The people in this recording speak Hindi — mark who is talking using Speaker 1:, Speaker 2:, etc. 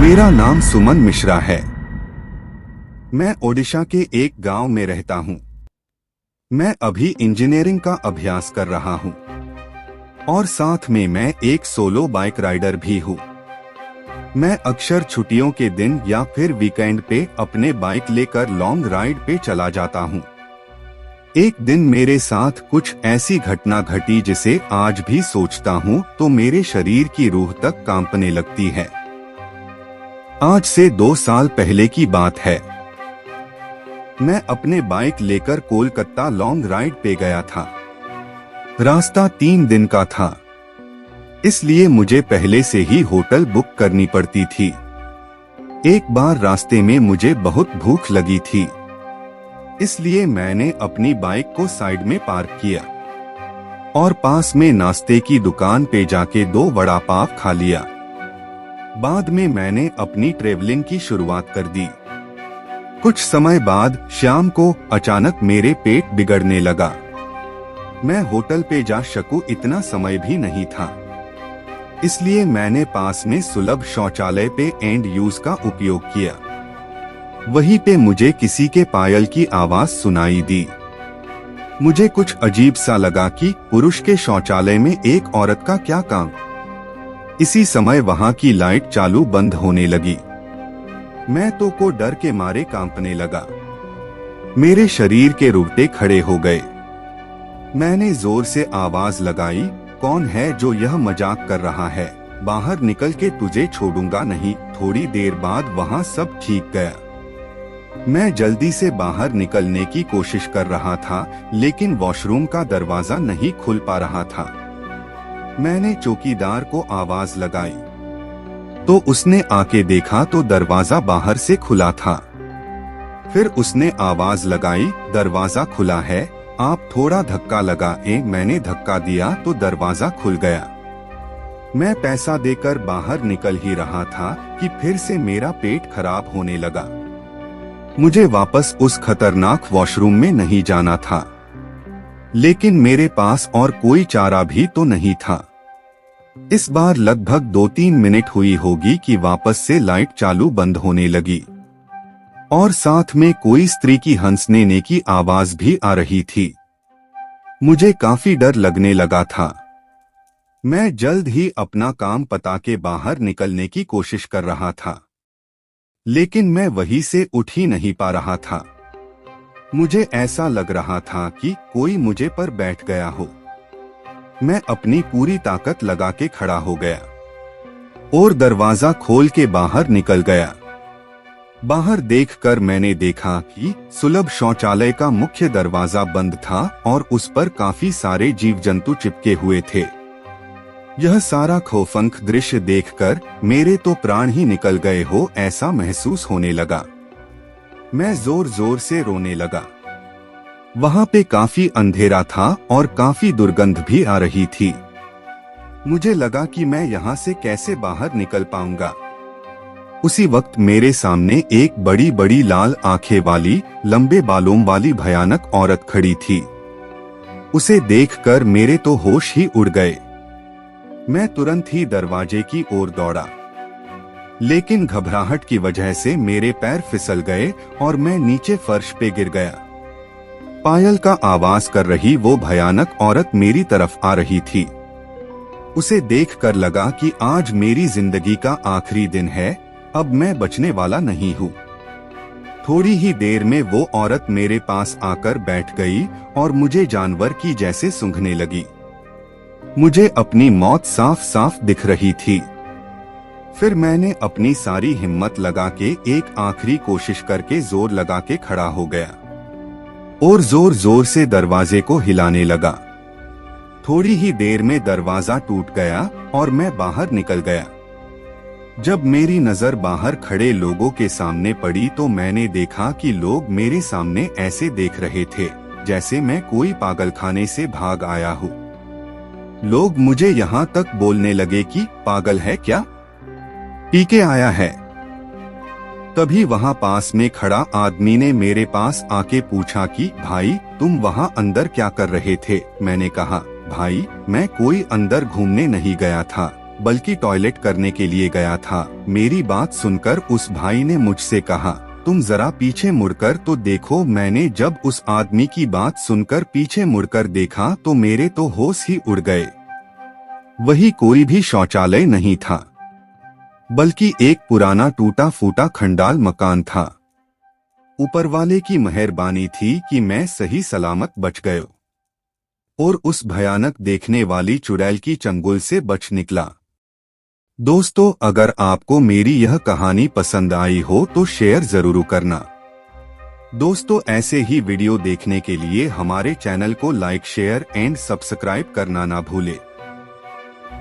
Speaker 1: मेरा नाम सुमन मिश्रा है। मैं ओडिशा के एक गांव में रहता हूं। मैं अभी इंजीनियरिंग का अभ्यास कर रहा हूं और साथ में मैं एक सोलो बाइक राइडर भी हूं। मैं अक्सर छुट्टियों के दिन या फिर वीकेंड पे अपने बाइक लेकर लॉन्ग राइड पे चला जाता हूं। एक दिन मेरे साथ कुछ ऐसी घटना घटी जिसे आज भी सोचता हूं तो मेरे शरीर की रूह तक कांपने लगती है। आज से 2 साल पहले की बात है। मैं अपने बाइक लेकर कोलकाता लॉन्ग राइड पे गया था। रास्ता 3 दिन का था, इसलिए मुझे पहले से ही होटल बुक करनी पड़ती थी। एक बार रास्ते में मुझे बहुत भूख लगी थी, इसलिए मैंने अपनी बाइक को साइड में पार्क किया और पास में नाश्ते की दुकान पे जाके 2 वड़ा पाव खा लिया। बाद में मैंने अपनी ट्रेवलिंग की शुरुआत कर दी। कुछ समय बाद शाम को अचानक मेरे पेट बिगड़ने लगा। मैं होटल पे जा सकूं इतना समय भी नहीं था, इसलिए मैंने पास में सुलभ शौचालय पे एंड यूज का उपयोग किया। वहीं पे मुझे किसी के पायल की आवाज सुनाई दी। मुझे कुछ अजीब सा लगा कि पुरुष के शौचालय में एक औरत का क्या काम। इसी समय वहां की लाइट चालू बंद होने लगी। मैं तो को डर के मारे कांपने लगा। मेरे शरीर के रोंगटे खड़े हो गए। मैंने जोर से आवाज लगाई, कौन है जो यह मजाक कर रहा है? बाहर निकल के तुझे छोड़ूंगा नहीं। थोड़ी देर बाद वहां सब ठीक गया। मैं जल्दी से बाहर निकलने की कोशिश कर रहा था, लेकिन वॉशरूम का दरवाजा नहीं खुल पा रहा था। मैंने चौकीदार को आवाज लगाई तो उसने आके देखा तो दरवाजा बाहर से खुला था। फिर उसने आवाज लगाई, दरवाजा खुला है, आप थोड़ा धक्का लगाएं। मैंने धक्का दिया तो दरवाजा खुल गया। मैं पैसा देकर बाहर निकल ही रहा था कि फिर से मेरा पेट खराब होने लगा। मुझे वापस उस खतरनाक वॉशरूम में नहीं जाना था, लेकिन मेरे पास और कोई चारा भी तो नहीं था। इस बार लगभग 2-3 मिनट हुई होगी कि वापस से लाइट चालू बंद होने लगी और साथ में कोई स्त्री की हंसने की आवाज भी आ रही थी। मुझे काफी डर लगने लगा था। मैं जल्द ही अपना काम पता के बाहर निकलने की कोशिश कर रहा था, लेकिन मैं वहीं से उठ ही नहीं पा रहा था। मुझे ऐसा लग रहा था कि कोई मुझे पर बैठ गया हो। मैं अपनी पूरी ताकत लगा के खड़ा हो गया और दरवाजा खोल के बाहर निकल गया। बाहर देखकर मैंने देखा कि सुलभ शौचालय का मुख्य दरवाजा बंद था और उस पर काफी सारे जीव जंतु चिपके हुए थे। यह सारा खौफनाक दृश्य देखकर मेरे तो प्राण ही निकल गए हो ऐसा महसूस होने लगा। मैं जोर जोर से रोने लगा। वहां पे काफी अंधेरा था और काफी दुर्गंध भी आ रही थी। मुझे लगा कि मैं यहाँ से कैसे बाहर निकल पाऊंगा। उसी वक्त मेरे सामने एक बड़ी बड़ी लाल आंखें वाली, लंबे बालों वाली भयानक औरत खड़ी थी। उसे देखकर मेरे तो होश ही उड़ गए। मैं तुरंत ही दरवाजे की ओर दौड़ा, लेकिन घबराहट की वजह से मेरे पैर फिसल गए और मैं नीचे फर्श पे गिर गया। पायल का आवाज कर रही वो भयानक औरत मेरी तरफ आ रही थी। उसे देखकर लगा कि आज मेरी जिंदगी का आखिरी दिन है, अब मैं बचने वाला नहीं हूँ। थोड़ी ही देर में वो औरत मेरे पास आकर बैठ गई और मुझे जानवर की जैसे सूंघने लगी। मुझे अपनी मौत साफ साफ दिख रही थी। फिर मैंने अपनी सारी हिम्मत लगा के एक आखिरी कोशिश करके जोर लगा के खड़ा हो गया और जोर जोर से दरवाजे को हिलाने लगा। थोड़ी ही देर में दरवाजा टूट गया और मैं बाहर निकल गया। जब मेरी नजर बाहर खड़े लोगों के सामने पड़ी तो मैंने देखा कि लोग मेरे सामने ऐसे देख रहे थे जैसे मैं कोई पागलखाने से भाग आया हूँ। लोग मुझे यहाँ तक बोलने लगे कि पागल है क्या, पी के आया है। तभी वहां पास में खड़ा आदमी ने मेरे पास आके पूछा कि भाई तुम वहां अंदर क्या कर रहे थे? मैंने कहा भाई मैं कोई अंदर घूमने नहीं गया था, बल्कि टॉयलेट करने के लिए गया था। मेरी बात सुनकर उस भाई ने मुझसे कहा, तुम जरा पीछे मुड़कर तो देखो। मैंने जब उस आदमी की बात सुनकर पीछे मुड़कर देखा तो मेरे तो होश ही उड़ गए। वही कोई भी शौचालय नहीं था, बल्कि एक पुराना टूटा फूटा खंडाल मकान था। ऊपर वाले की मेहरबानी थी कि मैं सही सलामत बच गया और उस भयानक देखने वाली चुड़ैल की चंगुल से बच निकला। दोस्तों, अगर आपको मेरी यह कहानी पसंद आई हो तो शेयर जरूर करना। दोस्तों, ऐसे ही वीडियो देखने के लिए हमारे चैनल को लाइक, शेयर एंड सब्सक्राइब करना ना भूले।